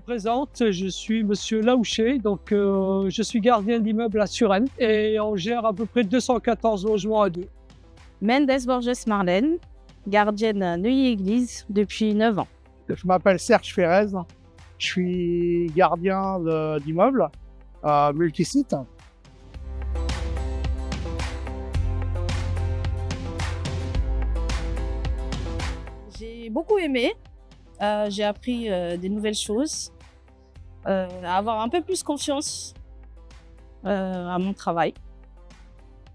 présente, je suis Monsieur Laouché, donc je suis gardien d'immeuble à Suresnes et on gère à peu près 214 logements à deux. Mendes Borges Marlène, gardienne à Neuilly-Église depuis 9 ans. Je m'appelle Serge Ferrez, je suis gardien d'immeuble multisite. J'ai beaucoup aimé, j'ai appris des nouvelles choses, à avoir un peu plus confiance à mon travail.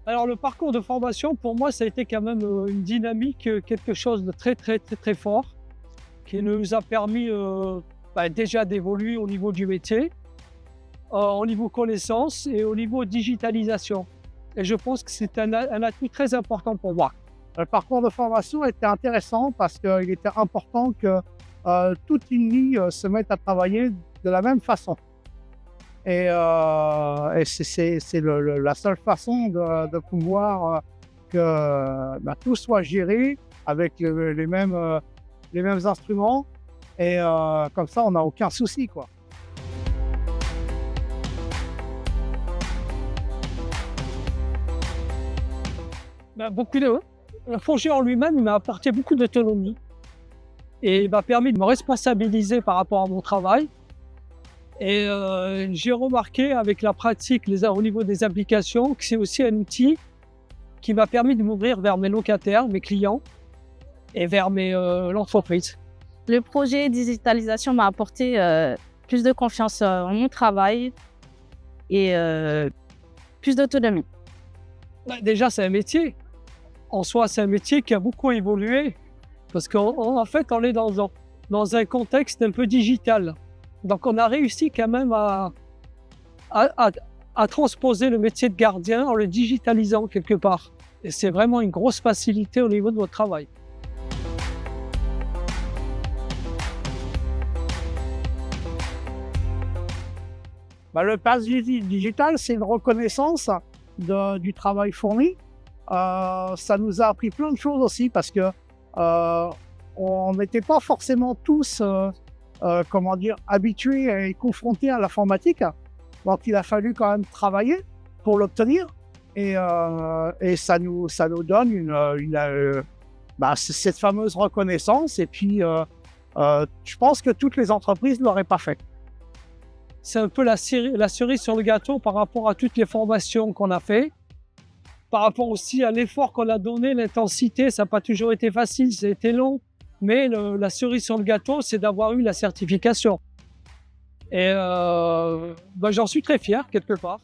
Alors le parcours de formation, pour moi, ça a été quand même une dynamique, quelque chose de très fort, qui nous a permis déjà d'évoluer au niveau du métier, au niveau connaissance et au niveau digitalisation. Et je pense que c'est un atout très important pour moi. Le parcours de formation était intéressant parce qu'il était important que toute une ligne se mette à travailler de la même façon. Et c'est la seule façon de pouvoir que tout soit géré avec les mêmes instruments. Et comme ça, on n'a aucun souci, quoi. Le projet en lui-même m'a apporté beaucoup d'autonomie et m'a permis de me responsabiliser par rapport à mon travail. Et j'ai remarqué avec la pratique au niveau des applications que c'est aussi un outil qui m'a permis de m'ouvrir vers mes locataires, mes clients et vers l'entreprise. Le projet digitalisation m'a apporté plus de confiance en mon travail et plus d'autonomie. Déjà, c'est un métier. En soi, c'est un métier qui a beaucoup évolué parce qu'en fait, on est dans un contexte un peu digital. Donc, on a réussi quand même à transposer le métier de gardien en le digitalisant quelque part. Et c'est vraiment une grosse facilité au niveau de votre travail. Le pass digital, c'est une reconnaissance du travail fourni. Ça nous a appris plein de choses aussi parce que on n'était pas forcément tous habitués et confrontés à l'informatique. Donc il a fallu quand même travailler pour l'obtenir et ça nous donne cette fameuse reconnaissance. Et puis je pense que toutes les entreprises ne l'auraient pas fait. C'est un peu la cerise sur le gâteau par rapport à toutes les formations qu'on a fait. Par rapport aussi à l'effort qu'on a donné, l'intensité, ça n'a pas toujours été facile, ça a été long. Mais la cerise sur le gâteau, c'est d'avoir eu la certification. Et j'en suis très fier, quelque part.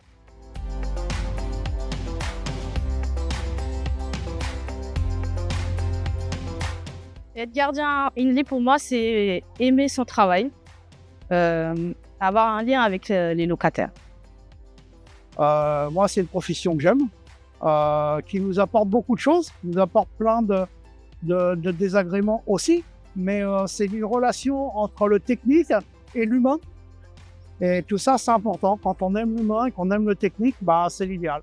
Être gardien in-lit pour moi, c'est aimer son travail, avoir un lien avec les locataires. Moi, c'est une profession que j'aime. Qui nous apporte beaucoup de choses, qui nous apporte plein de désagréments aussi, mais c'est une relation entre le technique et l'humain. Et tout ça, c'est important. Quand on aime l'humain et qu'on aime le technique, c'est l'idéal.